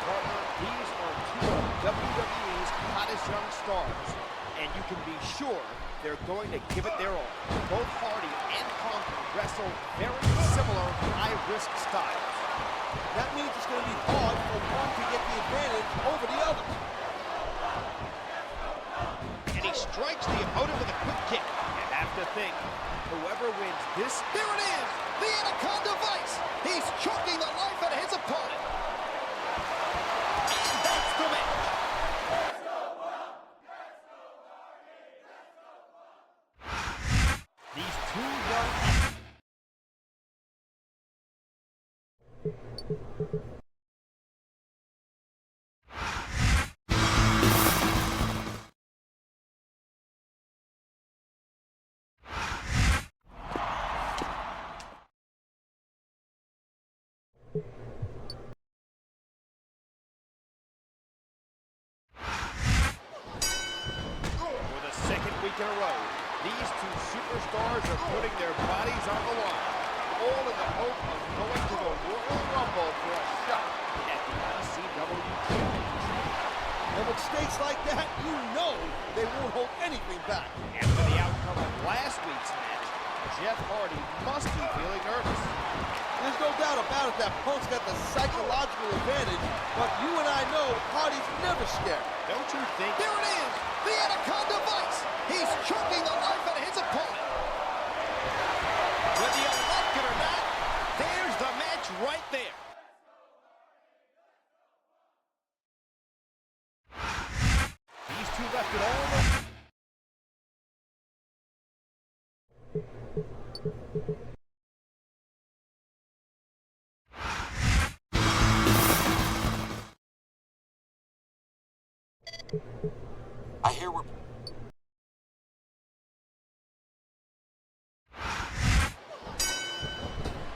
partner, these are two of WWE's hottest young stars, and you can be sure they're going to give it their all. Both Hardy and Punk wrestle very similar high-risk styles. That means it's going to be hard for one to get the advantage over the other. And he strikes the opponent with a quick kick. You have to think, whoever wins this... There it is! The Anaconda Vice! He's choking the life out of his opponent. And that's the match. These two young... in a row, these two superstars are putting their bodies on the line, all in the hope of going to the Royal Rumble for a shot at the ICW Championship. And with stakes like that, you know they won't hold anything back. After the outcome of last week's match, Jeff Hardy must be feeling nervous. There's no doubt about it that Punk's got the psychological advantage, but you and I know Hardy's never scared. Don't you think? There it is! The Anaconda Vice! He's choking the life out of his opponent. Whether you like it or not, there's the match right there. These two left it all in. I hear we're...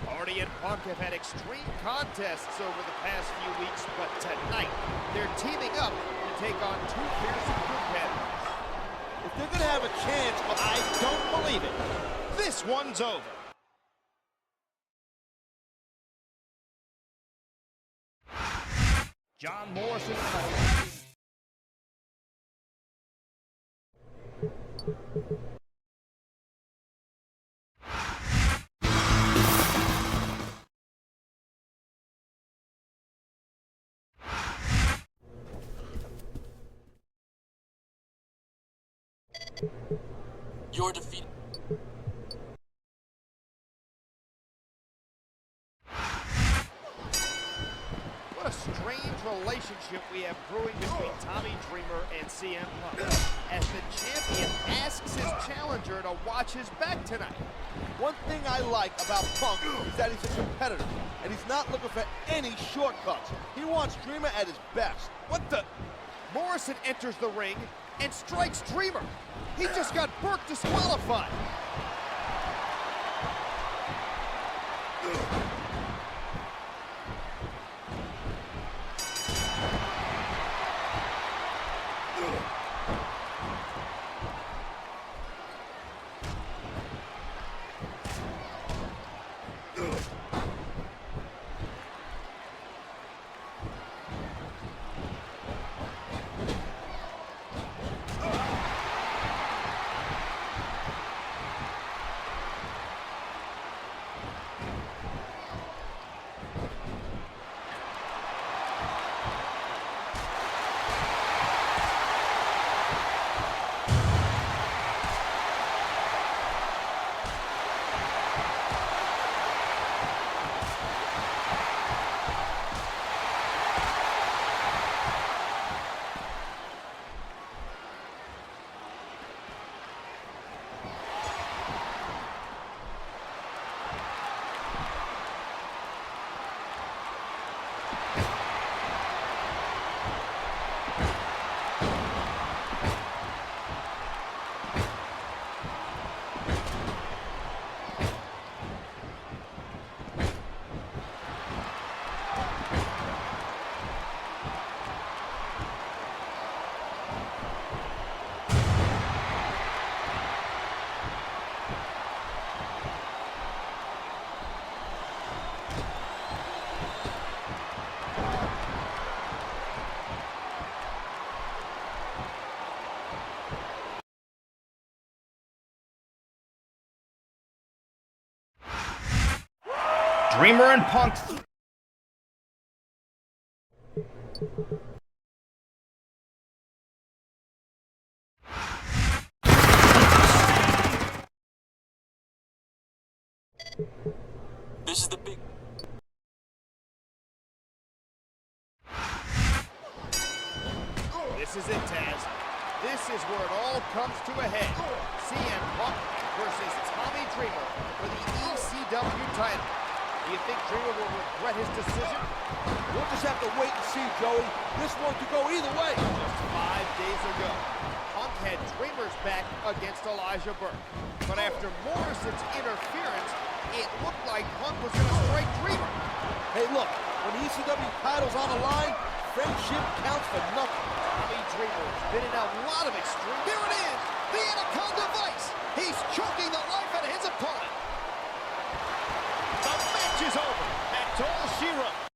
Hardy and Punk have had extreme contests over the past few weeks, but tonight they're teaming up to take on two fearsome competitors. If they're going to have a chance, but I don't believe it. This one's over. John Morrison. You're defeated. What a strange relationship we have brewing between Tommy Dreamer and CM Punk, as the champion asks his challenger to watch his back tonight. one thing I like about Punk is that he's a competitor, and he's not looking for any shortcuts. He wants Dreamer at his best. What the? Morrison enters the ring and strikes Dreamer. He just got Burke disqualified. Dreamer and Punk. This is the big... This is it, Taz. This is where it all comes to a head. CM Punk versus Tommy Dreamer for the ECW title. Do you think Dreamer will regret his decision? We'll just have to wait and see, Joey. This one could go either way. Just 5 days ago, Punk had Dreamer's back against Elijah Burke. But after Morrison's interference, it looked like Punk was going to strike Dreamer. Hey, look, when the ECW title's on the line, friendship counts for nothing. Tommy Dreamer has been in a lot of extreme. Here it is, the Anaconda Vice. He's choking the life out of his opponent. The match is over. That's all she wrote.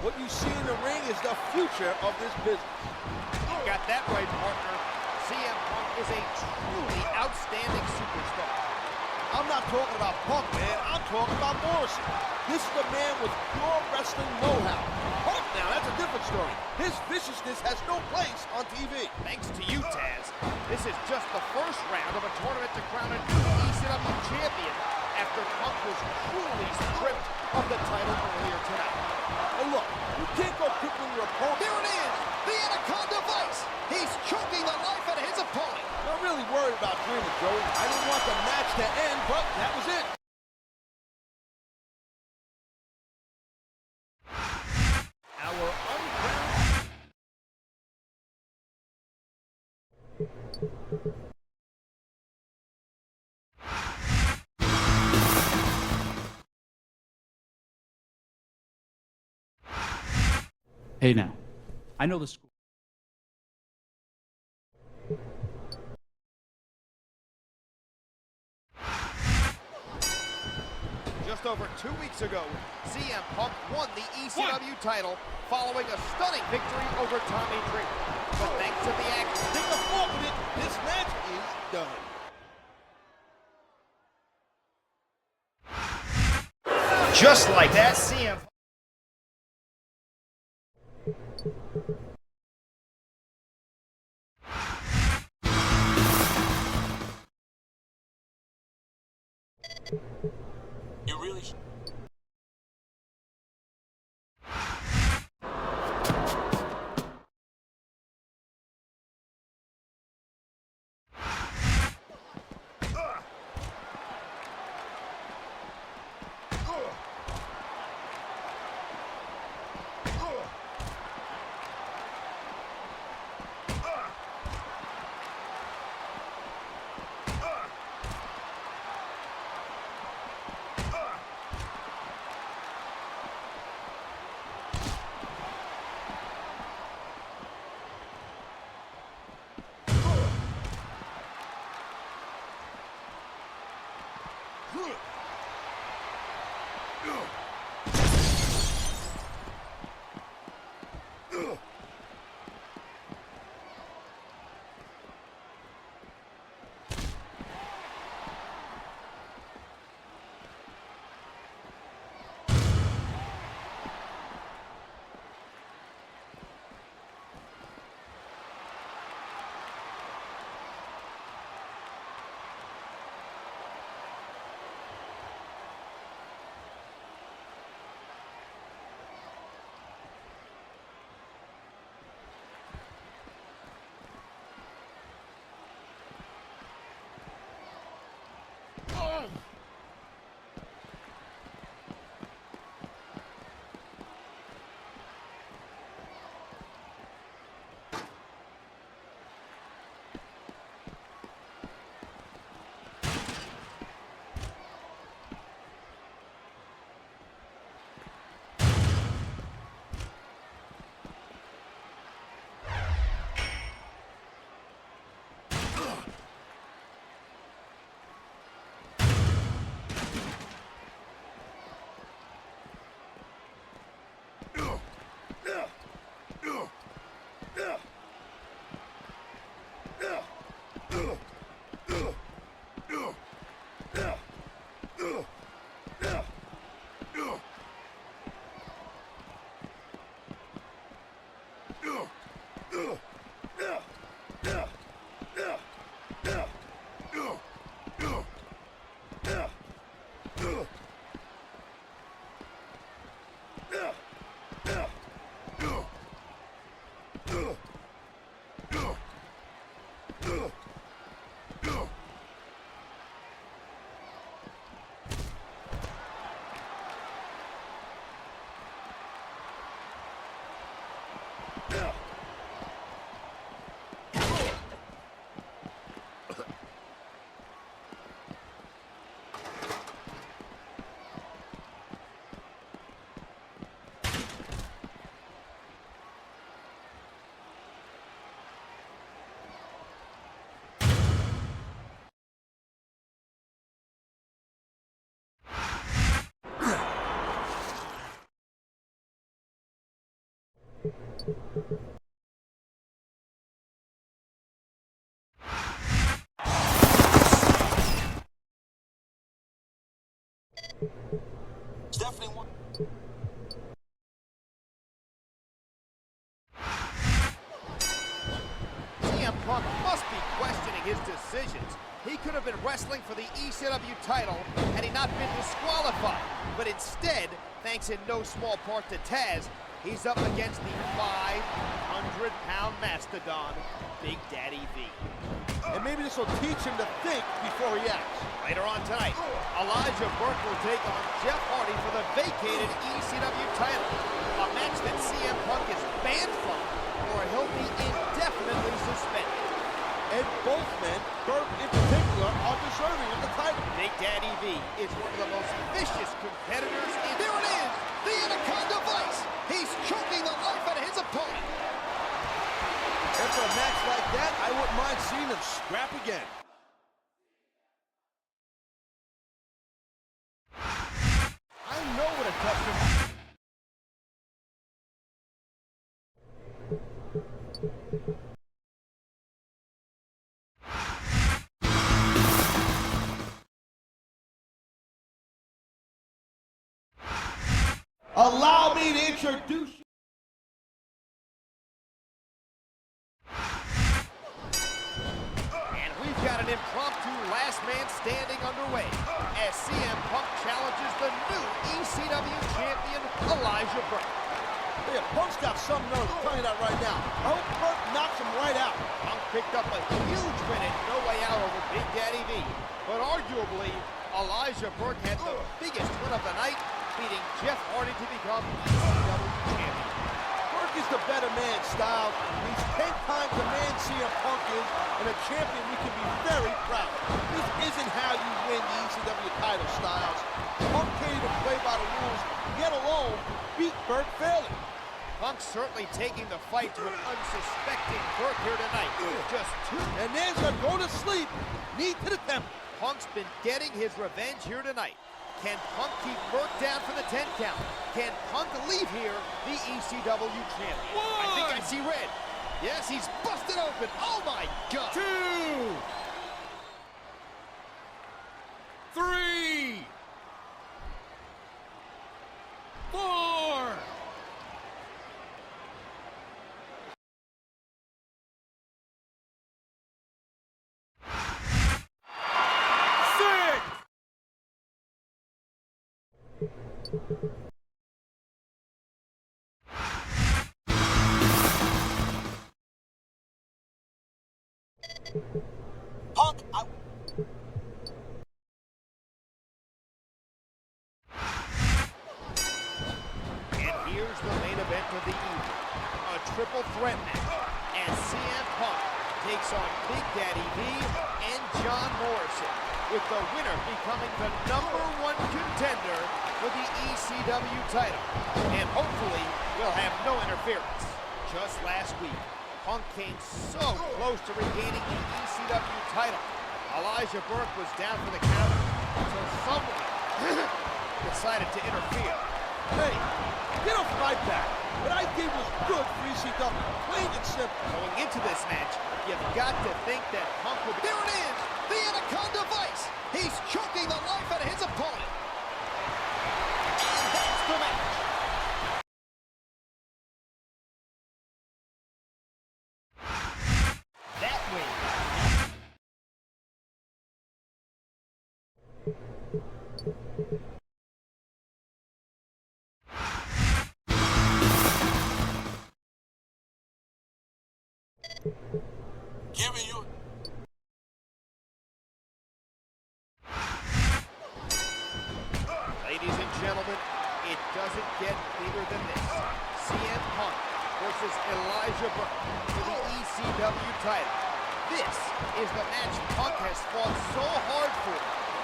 What you see in the ring is the future of this business. You got that right, partner. CM Punk is a truly outstanding superstar. I'm not talking about Punk, man. I'm talking about Morrison. This is the man with pure wrestling know-how. Punk now, that's a different story. His viciousness has no place on TV. Thanks to you, Taz. This is just the first round of a tournament to crown a new ECW champion after Punk was cruelly stripped of the title earlier tonight. Hey, look, you can't go crippling your opponent. Here it is, the Anaconda Vice. He's choking the life out of his opponent. I'm not really worried about Dreamer, Joey. I didn't want the match to end, but that was it. Our uncrowned... Hey now, I know the score. Just over 2 weeks ago, CM Punk won the ECW title following a stunning victory over Tommy Dreamer. But thanks to the action, Take a fork with it. This match is done. just like that, CM You really It's definitely one. CM Punk must be questioning his decisions. He could have been wrestling for the ECW title had he not been disqualified. But instead, thanks in no small part to Taz, he's up against the 500-pound mastodon, Big Daddy V. And maybe this will teach him to think before he acts. Later on tonight, Elijah Burke will take on Jeff Hardy for the vacated ECW title. A match that CM Punk is banned from, or he'll be indefinitely suspended. And both men, Burke in particular, are deserving of the title. Big Daddy V is one of the most vicious competitors in... There it is, the Anaconda Vice. He's choking the life out of his opponent. After a match like that, I wouldn't mind seeing them scrap again. Allow me to introduce you. And we've got an impromptu last man standing underway as CM Punk challenges the new ECW champion, Elijah Burke. Yeah, Punk's got some nerve, I'm telling you that right now. I hope Burke knocks him right out. Punk picked up a huge win at No Way Out over Big Daddy V. But arguably, Elijah Burke had the biggest win of the night, beating Jeff Hardy to become ECW champion. Burke is the better man, Styles. He's 10 times the man CM Punk is, and a champion we can be very proud of. This isn't how you win the ECW title, Styles. Punk can't even play by the rules, yet alone beat Burke fairly. Punk certainly taking the fight to an unsuspecting Burke here tonight. Just two. And there's a go to sleep, knee to the temple. Punk's been getting his revenge here tonight. Can Punk keep Burke down for the 10 count? Can Punk leave here the ECW champion? I think I see red. Yes, he's busted open. Oh my God. 2, 3, 4. Punk, And here's the main event of the evening. A triple threat match as CM Punk takes on Big Daddy V and John Morrison, with the winner becoming the #1 contender for the ECW title. And hopefully, we'll have no interference. Just last week, Punk came so close to regaining the ECW title. Elijah Burke was down for the count until someone decided to interfere. Hey, get off my back. What I did was good for ECW, plain and simple. Going into this match, you've got to think that Punk will be... There it is, the Anaconda Vice. He's choking the life out of his opponent. And that's the match. That win. giving you. Ladies and gentlemen, it doesn't get bigger than this. CM Punk versus Elijah Burke for the ECW title. This is the match Punk has fought so hard for,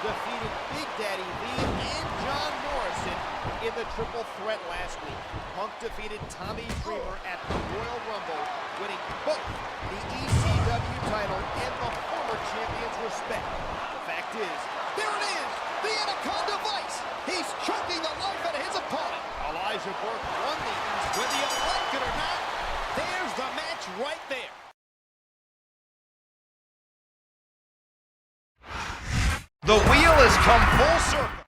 defeating Big Daddy V and John Morrison in the triple threat last week. Punk defeated Tommy Dreamer at the Royal Rumble, winning both the ECW title and the former champion's respect. The fact is, There it is, the Anaconda Vice. He's choking the life out of his opponent. Elijah Burke won the East. Whether you like it or not, there's the match right there. The wheel has come full circle.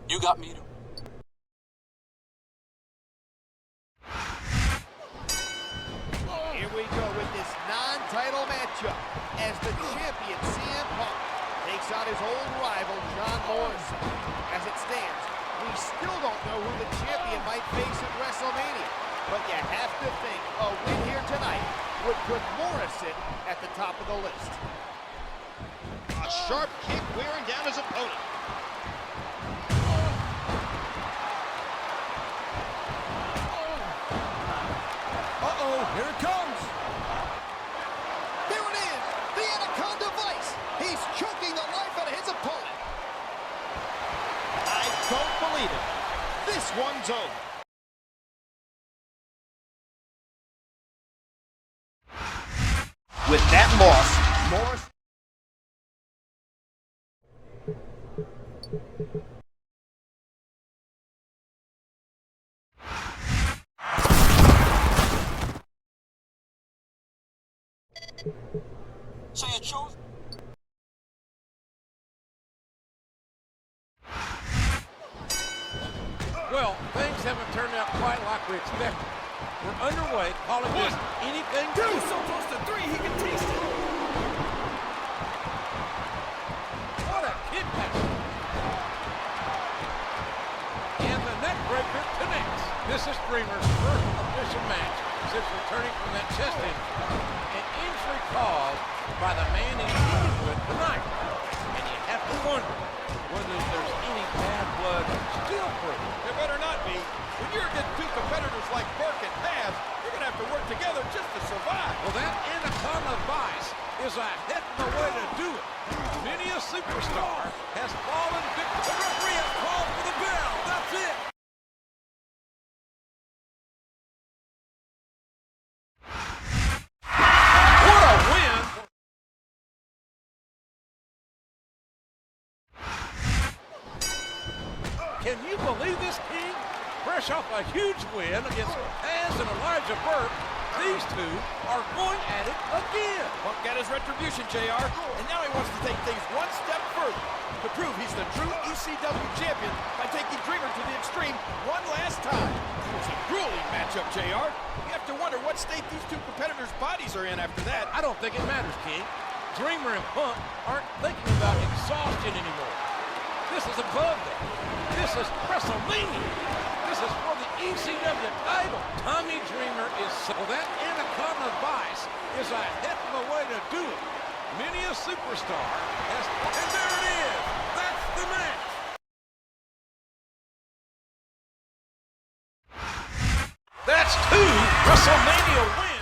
You got me. Here we go with this non-title matchup as the champion CM Punk takes on his old rival John Morrison. As it stands, we still don't know who the champion might face at WrestleMania, but you have to think a win here tonight would put Morrison at the top of the list. A sharp kick wearing down his opponent. Uh-oh, here it comes. There it is, the Anaconda Vice. He's choking the life out of his opponent. I don't believe it. This one's over. With that loss, Morrison So you chose. Well, things haven't turned out quite like we expected. We're underway, calling this anything. Two, so close to three, he can taste it. What a kick back. And the neck breaker connects. This is Dreamer's first official match since returning from that chest injury. An injury caused by the man he's dealing with tonight. And you have to wonder whether there's any bad blood still brewing. There better not be. When you're against two competitors like Burke and Taz, you're going to have to work together just to survive. Well, that Anaconda Vice is a heck of a way to do it. Many a superstar has fallen victim. The referee has called for the bell. That's it. What a win. Can you believe this, King? Fresh off a huge win against Taz and Elijah Burke, these two are going at it again. Punk got his retribution, JR, and now he wants to take things one step further to prove he's the true ECW champion by taking Dreamer to the extreme one last time. It's a grueling matchup, JR. You have to wonder what state these two competitors' bodies are in after that. I don't think it matters, King. Dreamer and Punk aren't thinking about exhaustion anymore. This is above that. This is WrestleMania. This is for the ECW title. Tommy Dreamer is so that Anaconda Vice is a heck of a way to do it. Many a superstar has, and there it is. That's the match. That's two WrestleMania wins.